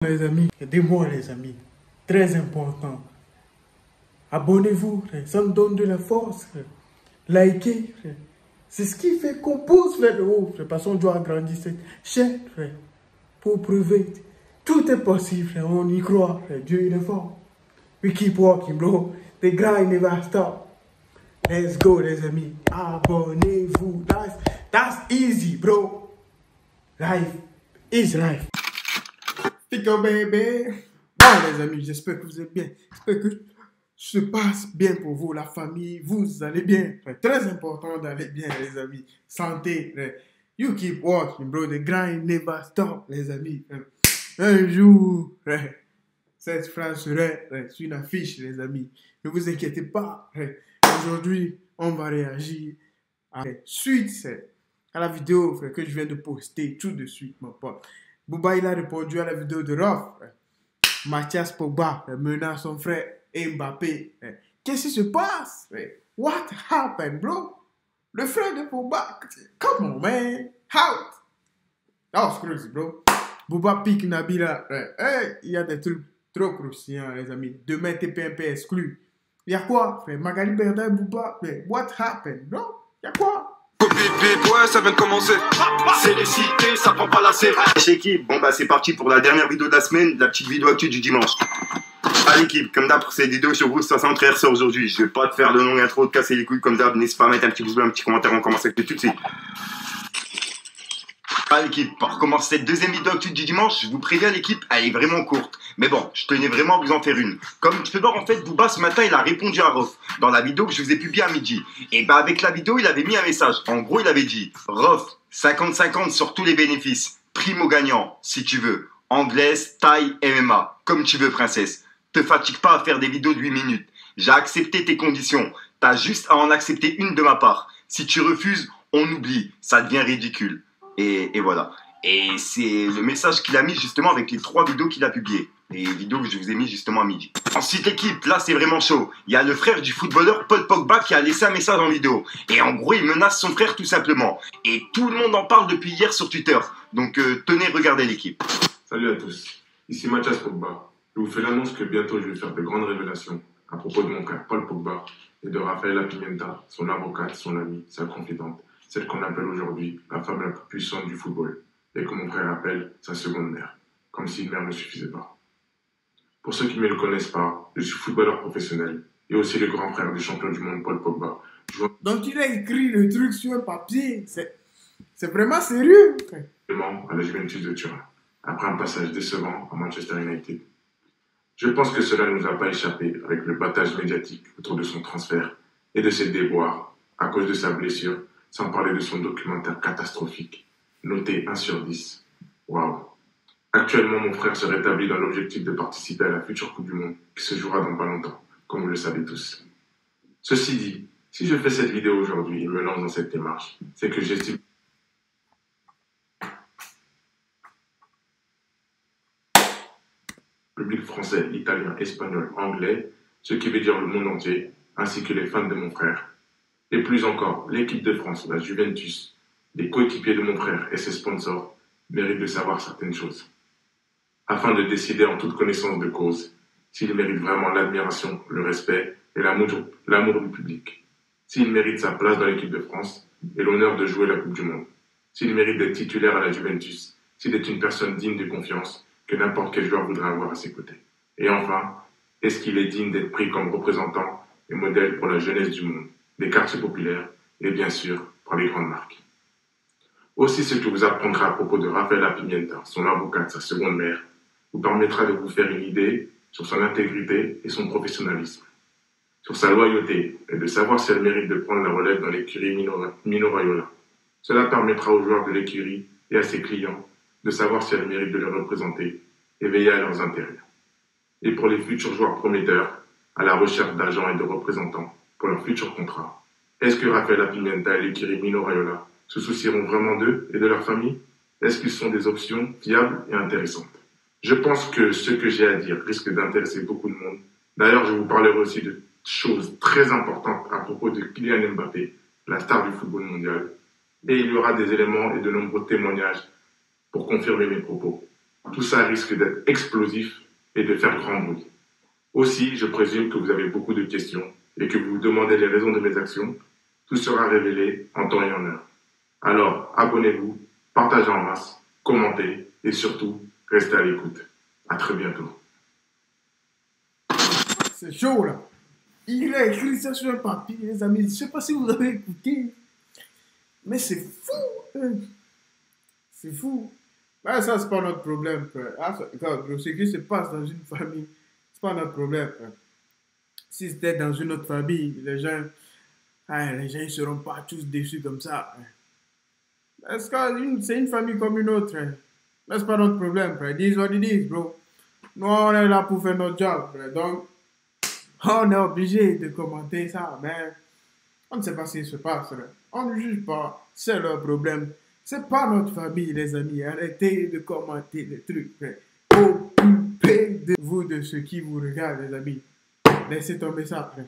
Les amis, aidez-moi les amis, très important. Abonnez-vous, ça me donne de la force. Likez, c'est ce qui fait qu'on pousse vers le haut. Parce qu'on doit agrandir cette chaîne, pour prouver. Tout est possible, on y croit. Dieu est fort. We keep walking, bro. The grind never stop. Let's go, les amis. Abonnez-vous. That's easy, bro. Life is life. Pico baby. Bon, les amis, j'espère que vous êtes bien. J'espère que se passe bien pour vous, la famille. Vous allez bien. Très important d'aller bien, les amis. Santé. You keep walking, bro. The grind never stop, les amis. Un jour, cette phrase serait sur une affiche, les amis. Ne vous inquiétez pas. Aujourd'hui, on va réagir suite à la vidéo que je viens de poster tout de suite, mon pote. Booba, il a répondu à la vidéo de Rof. Mathias Pogba menace son frère Mbappé. Qu'est-ce qui se passe? What happened, bro? Le frère de Pogba. Come on, man. How? That was crazy, bro. Booba pique Nabila. Il y a des trucs trop croustillants, les amis. Demain, TPMP exclu. Il y a quoi, frère? Magali Berda et Booba. What happened, bro? Il y a quoi? Ouais, ça vient de commencer. C'est les cités, ça prend pas la série. L'équipe, bon bah c'est parti pour la dernière vidéo de la semaine, la petite vidéo actuelle du dimanche. À l'équipe, comme d'hab pour cette vidéo sur vous, 60 RS aujourd'hui. Je vais pas te faire de long intro, de casser les couilles comme d'hab. N'hésite pas à mettre un petit pouce bleu, un petit commentaire, on commence avec tout de suite. À l'équipe, pour commencer cette deuxième vidéo actuelle du dimanche, je vous préviens l'équipe, elle est vraiment courte. Mais bon, je tenais vraiment à vous en faire une. Comme tu peux voir en fait, Booba ce matin il a répondu à Rof dans la vidéo que je vous ai publiée à midi. Et bah avec la vidéo il avait mis un message. En gros il avait dit Rof, 50-50 sur tous les bénéfices. Primo gagnant, si tu veux. Anglaise, taille, MMA. Comme tu veux princesse. Te fatigue pas à faire des vidéos de 8 minutes. J'ai accepté tes conditions. T'as juste à en accepter une de ma part. Si tu refuses, on oublie. Ça devient ridicule. Et voilà. Et c'est le message qu'il a mis justement avec les 3 vidéos qu'il a publiées. Les vidéos que je vous ai mis justement à midi. Ensuite l'équipe, là c'est vraiment chaud. Il y a le frère du footballeur Paul Pogba qui a laissé un message en vidéo. Et en gros il menace son frère tout simplement. Et tout le monde en parle depuis hier sur Twitter. Donc tenez, regardez l'équipe. Salut à tous, ici Mathias Pogba. Je vous fais l'annonce que bientôt je vais faire de grandes révélations à propos de mon frère Paul Pogba et de Rafaela Pimenta, son avocate, son amie, sa confidente. Celle qu'on appelle aujourd'hui la femme la plus puissante du football, et que mon frère appelle sa seconde mère, comme si une mère ne suffisait pas. Pour ceux qui ne me le connaissent pas, je suis footballeur professionnel, et aussi le grand frère du champion du monde Paul Pogba. Donc il a écrit le truc sur un papier, c'est vraiment sérieux. À la Juventus de Turin, après un passage décevant à Manchester United. Je pense que cela ne nous a pas échappé avec le battage médiatique autour de son transfert et de ses déboires à cause de sa blessure, sans parler de son documentaire catastrophique, noté 1 sur 10. Waouh! Actuellement, mon frère se rétablit dans l'objectif de participer à la future Coupe du Monde, qui se jouera dans pas longtemps, comme vous le savez tous. Ceci dit, si je fais cette vidéo aujourd'hui et me lance dans cette démarche, c'est que j'estime le public français, italien, espagnol, anglais, ce qui veut dire le monde entier, ainsi que les fans de mon frère. Et plus encore, l'équipe de France, la Juventus, les coéquipiers de mon frère et ses sponsors méritent de savoir certaines choses, afin de décider en toute connaissance de cause s'il mérite vraiment l'admiration, le respect et l'amour du public, s'il mérite sa place dans l'équipe de France et l'honneur de jouer la Coupe du Monde, s'il mérite d'être titulaire à la Juventus, s'il est une personne digne de confiance que n'importe quel joueur voudrait avoir à ses côtés. Et enfin, est-ce qu'il est digne d'être pris comme représentant et modèle pour la jeunesse du monde, des quartiers populaires et bien sûr par les grandes marques. Aussi, ce que vous apprendrez à propos de Rafaela Pimenta, son avocate, sa seconde mère, vous permettra de vous faire une idée sur son intégrité et son professionnalisme, sur sa loyauté et de savoir si elle mérite de prendre la relève dans l'écurie Mino Raiola. Cela permettra aux joueurs de l'écurie et à ses clients de savoir si elle mérite de les représenter et veiller à leurs intérêts. Et pour les futurs joueurs prometteurs, à la recherche d'agents et de représentants pour leurs futurs contrats, est-ce que Rafaela Pimenta et l'écurie Mino Raiola se soucieront vraiment d'eux et de leur famille? Est-ce qu'ils sont des options fiables et intéressantes? Je pense que ce que j'ai à dire risque d'intéresser beaucoup de monde. D'ailleurs, je vous parlerai aussi de choses très importantes à propos de Kylian Mbappé, la star du football mondial. Et il y aura des éléments et de nombreux témoignages pour confirmer mes propos. Tout ça risque d'être explosif et de faire grand bruit. Aussi, je présume que vous avez beaucoup de questions et que vous vous demandez les raisons de mes actions. Tout sera révélé en temps et en heure. Alors, abonnez-vous, partagez en masse, commentez et surtout, restez à l'écoute. À très bientôt. C'est chaud là. Il a écrit ça sur un papier, les amis. Je ne sais pas si vous avez écouté. Mais c'est fou. Hein. C'est fou. Là, ça, c'est pas notre problème, frère. Ah, ce qui se passe dans une famille, c'est pas notre problème, frère. Si c'était dans une autre famille, les gens ne seront pas tous déçus comme ça. Parce que c'est une famille comme une autre. Hein. Mais c'est pas notre problème, frère. Dis what it is, bro. Nous, on est là pour faire notre job, frère. Donc, on est obligé de commenter ça, mais on ne sait pas ce qui se passe, frère. On ne juge pas. C'est leur problème. C'est pas notre famille, les amis. Arrêtez de commenter des trucs, frère. Occupez-vous de ce qui vous regarde, les amis. Laissez tomber ça, frère.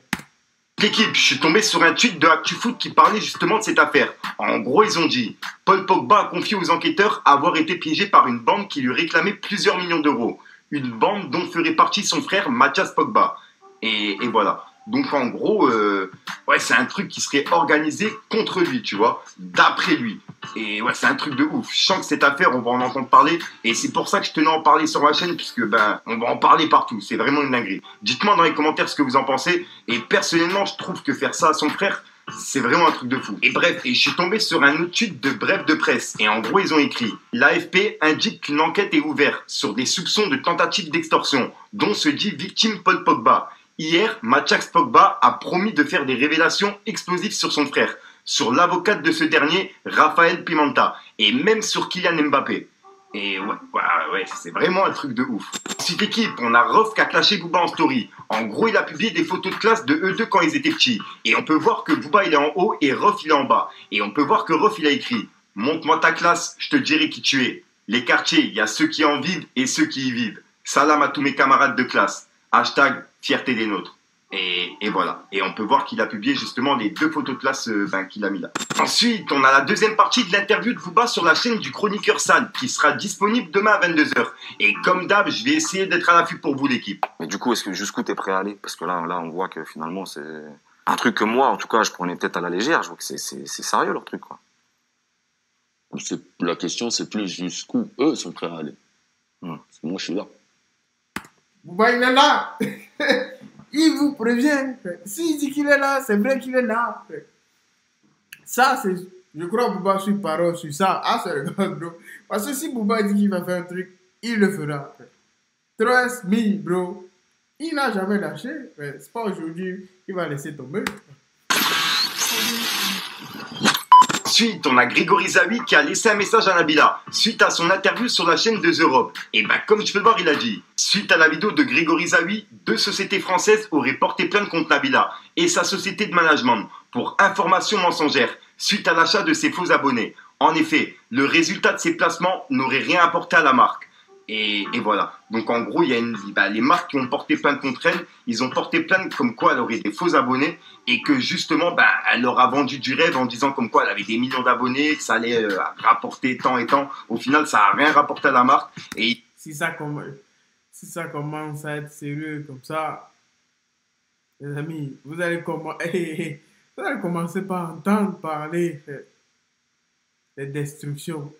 L'équipe, je suis tombé sur un tweet de ActuFoot qui parlait justement de cette affaire. En gros, ils ont dit Paul Pogba a confié aux enquêteurs avoir été piégé par une bande qui lui réclamait plusieurs millions d'euros. Une bande dont ferait partie son frère Mathias Pogba. Et voilà. Donc en gros, ouais, c'est un truc qui serait organisé contre lui, tu vois, d'après lui. Et ouais, c'est un truc de ouf. Je sens que cette affaire, on va en entendre parler. Et c'est pour ça que je tenais à en parler sur ma chaîne, puisque ben, on va en parler partout. C'est vraiment une dinguerie. Dites-moi dans les commentaires ce que vous en pensez. Et personnellement, je trouve que faire ça à son frère, c'est vraiment un truc de fou. Et bref, et je suis tombé sur un autre tweet de Bref de Presse. Et en gros, ils ont écrit l'AFP indique qu'une enquête est ouverte sur des soupçons de tentative d'extorsion, dont se dit victime Paul Pogba. Hier, Mathias Pogba a promis de faire des révélations explosives sur son frère, sur l'avocate de ce dernier, Raphaël Pimenta, et même sur Kylian Mbappé. Et ouais, c'est vraiment un truc de ouf. Ensuite, équipe, on a Rof qui a clashé Booba en story. En gros, il a publié des photos de classe de eux deux quand ils étaient petits. Et on peut voir que Booba il est en haut et Rof il est en bas. Et on peut voir que Rof il a écrit « Montre-moi ta classe, je te dirai qui tu es. Les quartiers, il y a ceux qui en vivent et ceux qui y vivent. Salam à tous mes camarades de classe. Hashtag fierté des nôtres. » Et voilà. Et on peut voir qu'il a publié justement les deux photos de classe qu'il a mis là. Ensuite, on a la deuxième partie de l'interview de Booba sur la chaîne du chroniqueur Sal qui sera disponible demain à 22h. Et comme d'hab, je vais essayer d'être à l'affût pour vous l'équipe. Mais du coup, jusqu'où t'es prêt à aller? Parce que là, on voit que finalement, c'est un truc que moi, en tout cas, je prenais peut-être à la légère. Je vois que c'est sérieux leur truc, quoi. La question, c'est plus jusqu'où eux sont prêts à aller. Parce que moi, je suis là. Booba, il est là. Il vous prévient. S'il dit qu'il est là, c'est vrai qu'il est là. Ça, c'est... Je crois que Booba suit parole sur ça. Ah, c'est le gars, bro. Parce que si Booba dit qu'il va faire un truc, il le fera. Trust me, bro. Il n'a jamais lâché. C'est pas aujourd'hui qu'il va laisser tomber. Ensuite, on a Grégory Zawi qui a laissé un message à Nabila suite à son interview sur la chaîne de Europe. Et ben, comme tu peux le voir, il a dit suite à la vidéo de Grégory Zawi, 2 sociétés françaises auraient porté plainte contre Nabila et sa société de management pour information mensongère suite à l'achat de ses faux abonnés. En effet, le résultat de ces placements n'aurait rien apporté à la marque. Et voilà. Donc en gros, il y a les marques qui ont porté plainte contre elle. Ils ont porté plainte comme quoi elle aurait des faux abonnés et que justement, elle leur a vendu du rêve en disant comme quoi elle avait des millions d'abonnés, que ça allait rapporter tant et tant. Au final, ça n'a rien rapporté à la marque. Et si ça commence à être sérieux comme ça, les amis, vous allez commencer par entendre parler de destruction.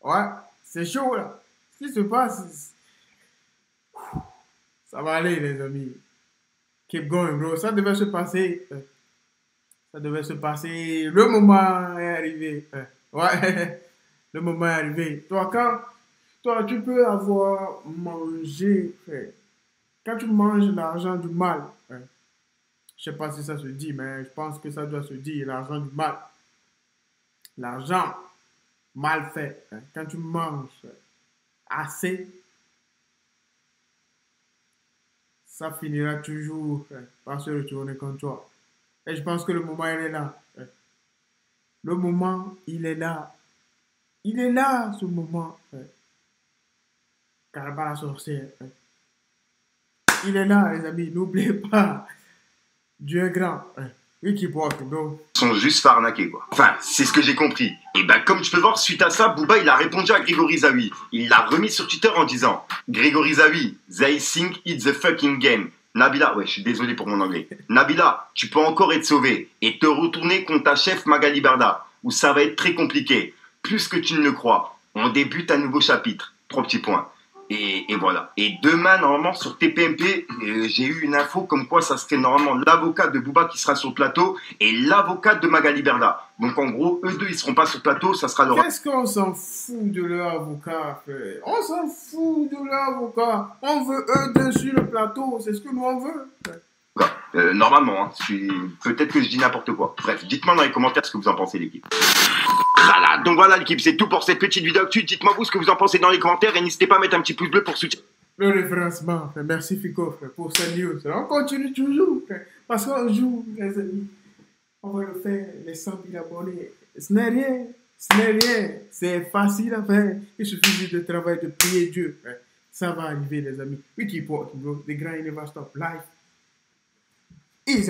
Ouais, c'est chaud là. Ce qui se passe, ça va aller, les amis. Keep going, bro. Ça devait se passer. Le moment est arrivé. Ouais, le moment est arrivé. Toi, tu peux avoir mangé. Quand tu manges l'argent du mal, je sais pas si ça se dit, mais je pense que ça doit se dire, l'argent du mal. L'argent mal fait. Quand tu manges assez, ça finira toujours par se retourner contre toi. Et je pense que le moment, il est là. Le moment, il est là. Il est là, ce moment. Caraba la sorcière. Il est là, les amis. N'oubliez pas. Dieu est grand. Oui, qui porte, bro. Sont juste fait arnaquer, quoi. Enfin, c'est ce que j'ai compris. Et ben, comme tu peux voir, suite à ça, Booba, il a répondu à Grégory Zawi. Il l'a remis sur Twitter en disant « Grégory Zawi, they think it's the fucking game. Nabila, ouais, je suis désolé pour mon anglais. Nabila, tu peux encore être sauvé et te retourner contre ta chef Magali Berda, où ça va être très compliqué. Plus que tu ne le crois. On débute un nouveau chapitre. 3 petits points. Et voilà. Et demain, normalement, sur TPMP, j'ai eu une info comme quoi ça serait normalement l'avocat de Booba qui sera sur le plateau et l'avocat de Magali Berda. Donc, en gros, eux deux, ils seront pas sur le plateau, ça sera leur... Qu'est-ce qu'on s'en fout de leur avocat, frère? On s'en fout de leur avocat. On veut eux deux sur le plateau. C'est ce que nous, on veut. Normalement, hein, peut-être que je dis n'importe quoi. Bref, dites-moi dans les commentaires ce que vous en pensez, l'équipe. Voilà, donc voilà l'équipe, c'est tout pour cette petite vidéo actu. Dites-moi vous ce que vous en pensez dans les commentaires et n'hésitez pas à mettre un petit pouce bleu pour soutenir. Le référencement, frère. Merci Fico, frère, pour cette news. On continue toujours, frère, parce qu'on joue, les amis. On va le faire, les 100 000 abonnés. Ce n'est rien, c'est facile à faire. Il suffit juste de travailler, de prier Dieu, frère. Ça va arriver, les amis. We keep walking, bro. The grind never stop. Life is